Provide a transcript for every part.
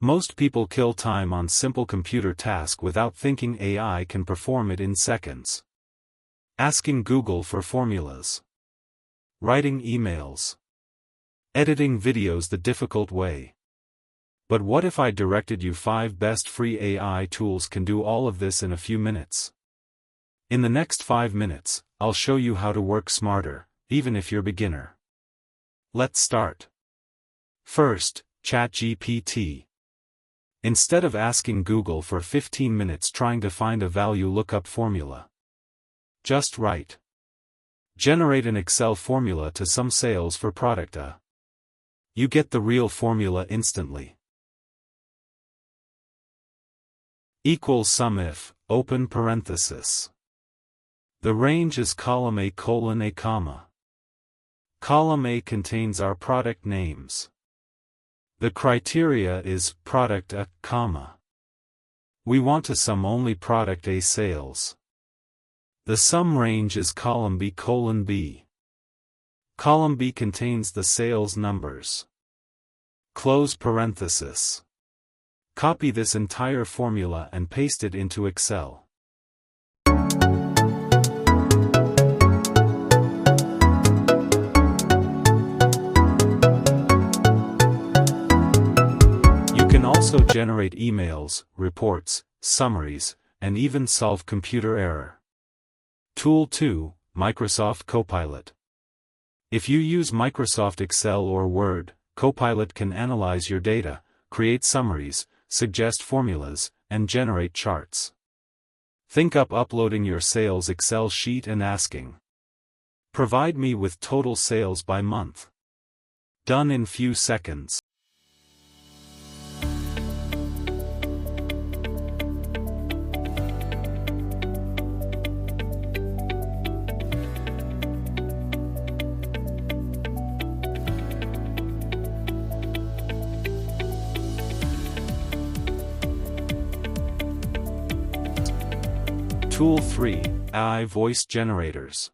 Most people kill time on simple computer tasks without thinking AI can perform it in seconds. Asking Google for formulas. Writing emails. Editing videos the difficult way. But what if I directed you 5 best free AI tools can do all of this in a few minutes? In the next 5 minutes, I'll show you how to work smarter, even if you're beginner. Let's start. First, ChatGPT. Instead of asking Google for 15 minutes trying to find a value lookup formula, just write. Generate an Excel formula to sum sales for product A. You get the real formula instantly. Equals sum if, open parenthesis. The range is column A colon A comma. Column A contains our product names. The criteria is product A, comma. We want to sum only product A sales. The sum range is column B colon B. Column B contains the sales numbers. Close parenthesis. Copy this entire formula and paste it into Excel. You can also generate emails, reports, summaries, and even solve computer error. Tool 2, Microsoft Copilot. If you use Microsoft Excel or Word, Copilot can analyze your data, create summaries, suggest formulas, and generate charts. Think up uploading your sales Excel sheet and asking, provide me with total sales by month. Done in few seconds. Tool 3, AI Voice Generators.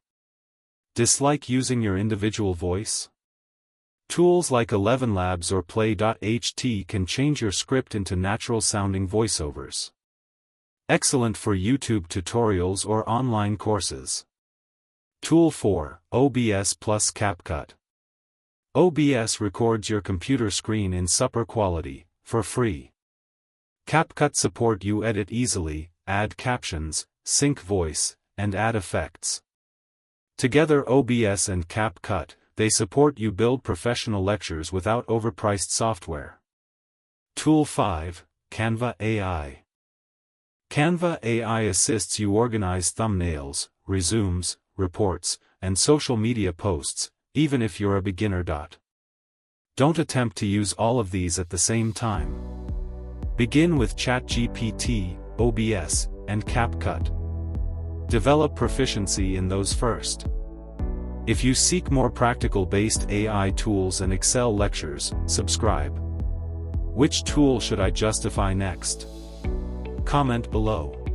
Dislike using your individual voice? Tools like ElevenLabs or Play.ht can change your script into natural-sounding voiceovers. Excellent for YouTube tutorials or online courses. Tool 4, OBS plus CapCut. OBS records your computer screen in super quality, for free. CapCut support you edit easily, add captions, sync voice, and add effects. Together OBS and CapCut, they support you build professional lectures without overpriced software. Tool 5, Canva AI. Canva AI assists you organize thumbnails, resumes, reports, and social media posts, even if you're a beginner. Don't attempt to use all of these at the same time. Begin with ChatGPT, OBS, and CapCut. Develop proficiency in those first. If you seek more practical-based AI tools and Excel lectures, subscribe. Which tool should I justify next? Comment below.